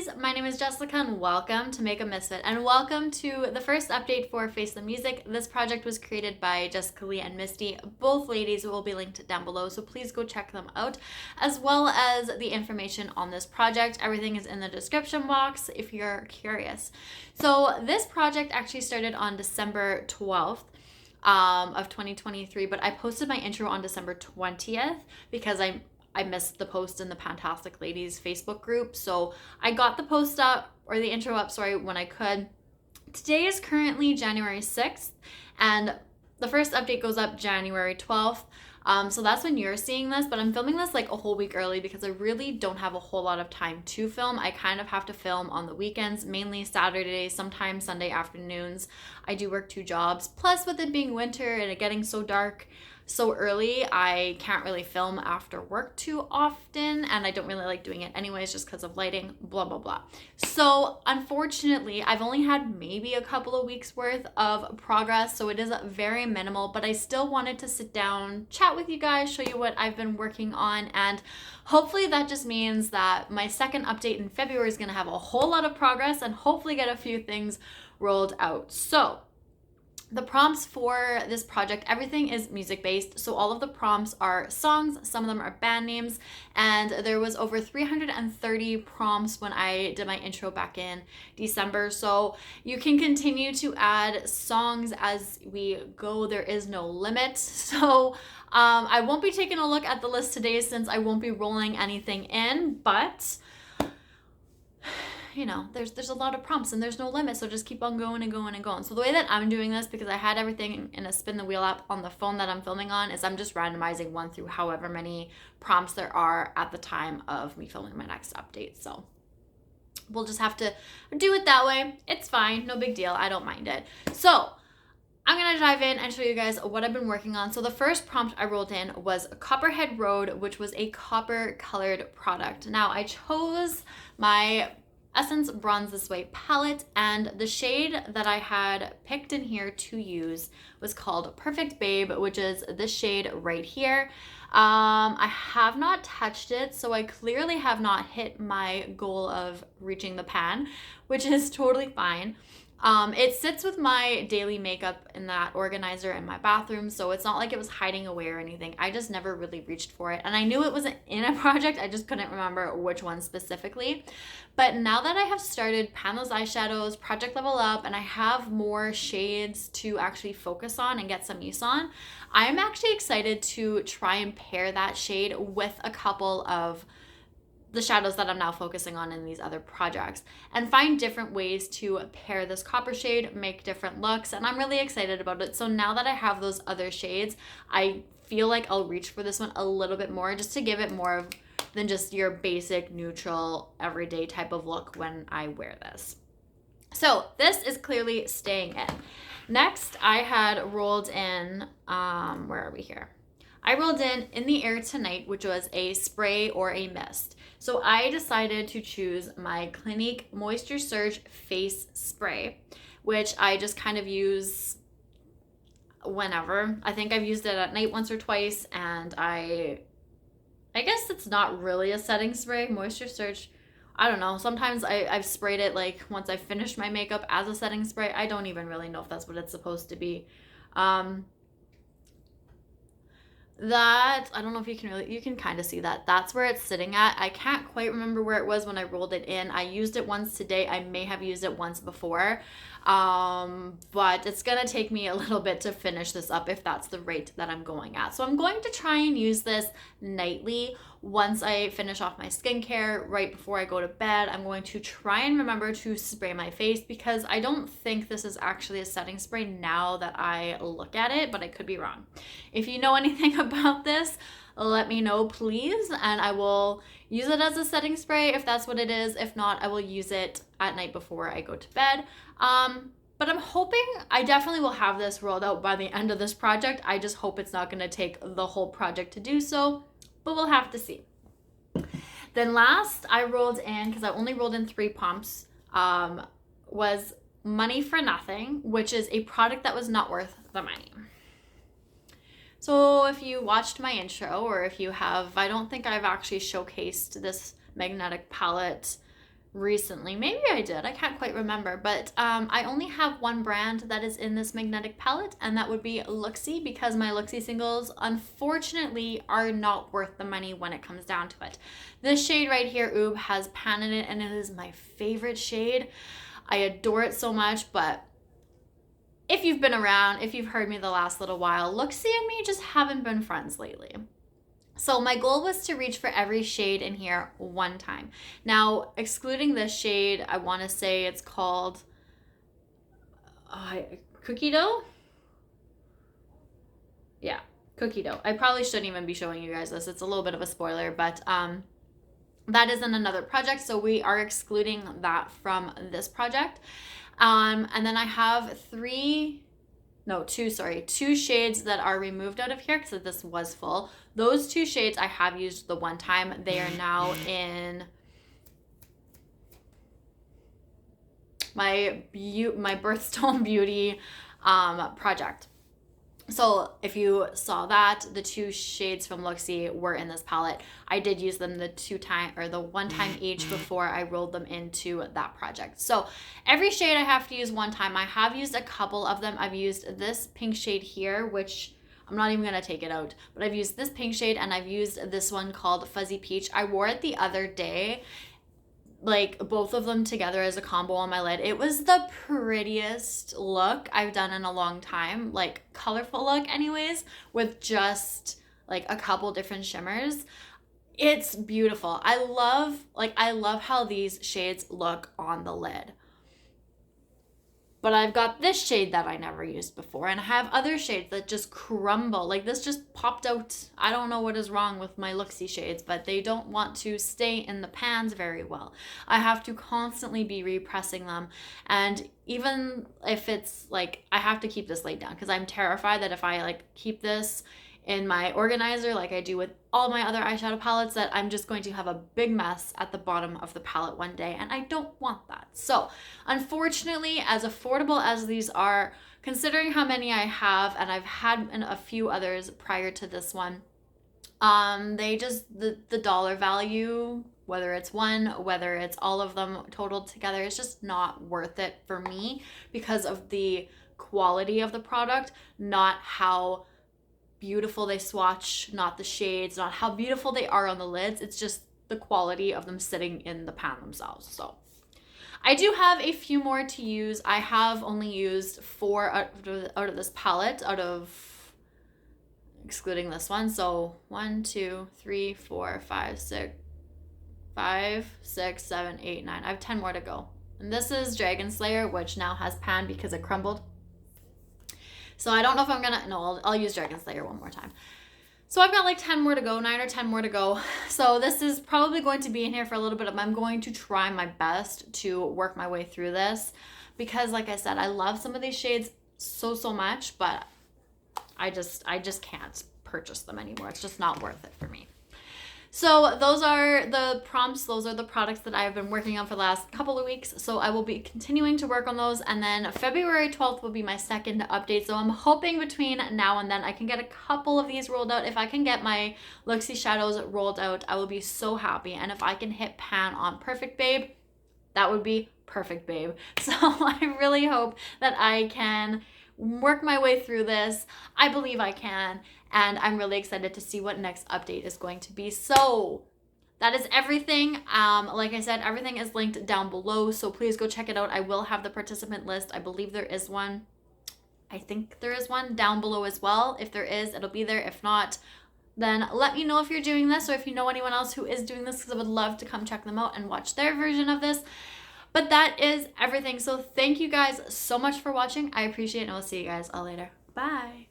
lovelies, my name is Jessica and welcome to Makeup.misfit and welcome to the first update for Face the Music. This project was created by Jessica Lee and Misty. Both ladies will be linked down below, so please go check them out, as well as the information on this project. Everything is in the description box if you're curious. So this project actually started on December 12th. Of 2023, but I posted my intro on December 20th because I missed the post in the Fantastic Ladies Facebook group. So I got the post up, or the intro up, sorry, when I could. Today is currently January 6th, and the first update goes up January 12th. So that's when you're seeing this, but I'm filming this like a whole week early because I really don't have a whole lot of time to film. I kind of have to film on the weekends, mainly Saturdays, sometimes Sunday afternoons. I do work 2 jobs. Plus, with it being winter and it getting so dark so early, I can't really film after work too often, and I don't really like doing it anyways just because of lighting, blah, blah, blah. So unfortunately, I've only had maybe a couple of weeks worth of progress, so it is very minimal, but I still wanted to sit down, chat with you guys, show you what I've been working on, and hopefully that just means that my second update in February is going to have a whole lot of progress and hopefully get a few things rolled out. So the prompts for this project, everything is music based. So all of the prompts are songs, some of them are band names, and there was over 330 prompts when I did my intro back in December. So you can continue to add songs as we go. There is no limit. So I won't be taking a look at the list today since I won't be rolling anything in, but you know, there's a lot of prompts and there's no limit, so just keep on going and going and going. So the way that I'm doing this, because I had everything in a spin the wheel app on the phone that I'm filming on, is I'm just randomizing 1 through however many prompts there are at the time of me filming my next update. So we'll just have to do it that way. It's fine, no big deal, I don't mind it. So I'm gonna dive in and show you guys what I've been working on. So the first prompt I rolled in was Copperhead Road, which was a copper colored product. Now I chose my Essence Bronze This Way palette, and the shade that I had picked in here to use was called Perfect Babe, which is this shade right here. I have not touched it, so I clearly have not hit my goal of reaching the pan, which is totally fine. It sits with my daily makeup in that organizer in my bathroom, so it's not like it was hiding away or anything. I just never really reached for it, and I knew it was in a project, I just couldn't remember which one specifically. But now that I have started pan those eyeshadows, project level up, and I have more shades to actually focus on and get some use on, I'm actually excited to try and pair that shade with a couple of the shadows that I'm now focusing on in these other projects and find different ways to pair this copper shade, make different looks, and I'm really excited about it. So now that I have those other shades, I feel like I'll reach for this one a little bit more just to give it more of than just your basic neutral everyday type of look when I wear this. So this is clearly staying in. Next, I had rolled in, where are we here? I rolled in the Air Tonight, which was a spray or a mist. So I decided to choose my Clinique Moisture Surge Face Spray, which I just kind of use whenever. I think I've used it at night once or twice, and I guess it's not really a setting spray. Moisture Surge, I don't know. Sometimes I've sprayed it like once I've finished my makeup as a setting spray. I don't even really know if that's what it's supposed to be. That, I don't know if you can kind of see that. That's where it's sitting at. I can't quite remember where it was when I rolled it in. I used it once today. I may have used it once before. But it's gonna take me a little bit to finish this up if that's the rate that I'm going at. So I'm going to try and use this nightly once I finish off my skincare right before I go to bed. I'm going to try and remember to spray my face because I don't think this is actually a setting spray now that I look at it, but I could be wrong. If you know anything about this, let me know please, and I will use it as a setting spray if that's what it is. If not, I will use it at night before I go to bed. But I'm hoping I definitely will have this rolled out by the end of this project. I just hope it's not going to take the whole project to do so, but we'll have to see. Then last I rolled in, because I only rolled in 3 pumps, was Money for Nothing, which is a product that was not worth the money. So if you watched my intro, or if you have, I don't think I've actually showcased this magnetic palette recently. Maybe I did. I can't quite remember. But I only have one brand that is in this magnetic palette, and that would be Looxie, because my Looxie singles, unfortunately, are not worth the money when it comes down to it. This shade right here, Oob, has pan in it, and it is my favorite shade. I adore it so much, but if you've been around, if you've heard me the last little while, Looxie and me just haven't been friends lately. So my goal was to reach for every shade in here one time. Now, excluding this shade, I want to say it's called Cookie Dough. Yeah, Cookie Dough. I probably shouldn't even be showing you guys this. It's a little bit of a spoiler, but that is in another project, so we are excluding that from this project. And then I have two shades that are removed out of here because this was full. Those two shades I have used the one time. They are now in my Birthstone Beauty project. So if you saw that, the two shades from Looxie were in this palette. I did use them the one time each before I rolled them into that project. So every shade I have to use one time. I have used a couple of them. I've used this pink shade here, which I'm not even going to take it out, but I've used this pink shade, and I've used this one called Fuzzy Peach. I wore it the other day, like both of them together as a combo on my lid. It was the prettiest look I've done in a long time, like colorful look anyways, with just like a couple different shimmers. It's beautiful. I love how these shades look on the lid. But I've got this shade that I never used before, and I have other shades that just crumble. Like this just popped out. I don't know what is wrong with my Looxie shades, but they don't want to stay in the pans very well. I have to constantly be repressing them, and even if it's like, I have to keep this laid down because I'm terrified that if I like keep this in my organizer like I do with all my other eyeshadow palettes, that I'm just going to have a big mess at the bottom of the palette one day, and I don't want that. So unfortunately, as affordable as these are, considering how many I have, and I've had a few others prior to this one, they just, the dollar value, whether it's one, whether it's all of them totaled together, it's just not worth it for me because of the quality of the product, not how beautiful they swatch, not the shades, not how beautiful they are on the lids. It's just the quality of them sitting in the pan themselves. So I do have a few more to use. I have only used 4 out of this palette, excluding this one. So 1, 2, 3, 4, 5, 6, 7, 8, 9. I have 10 more to go. And this is Dragon Slayer, which now has pan because it crumbled. So I don't know if I'm gonna, no, I'll use Dragon Slayer one more time. So I've got like 10 more to go, 9 or 10 more to go. So this is probably going to be in here for a little bit. I'm going to try my best to work my way through this because like I said, I love some of these shades so much, but I just can't purchase them anymore. It's just not worth it for me. So those are the prompts. Those are the products that I've been working on for the last couple of weeks. So I will be continuing to work on those. And then February 12th will be my second update. So I'm hoping between now and then I can get a couple of these rolled out. If I can get my Looxie shadows rolled out, I will be so happy. And if I can hit pan on Perfect Babe, that would be perfect, babe. So I really hope that I can work my way through this. I believe I can, and I'm really excited to see what next update is going to be. So that is everything. Like I said, everything is linked down below, so please go check it out. I will have the participant list. I believe there is one. I think there is one down below as well. If there is, it'll be there. If not, then let me know if you're doing this or if you know anyone else who is doing this, because I would love to come check them out and watch their version of this. But that is everything. So thank you guys so much for watching. I appreciate it, and I'll see you guys all later. Bye.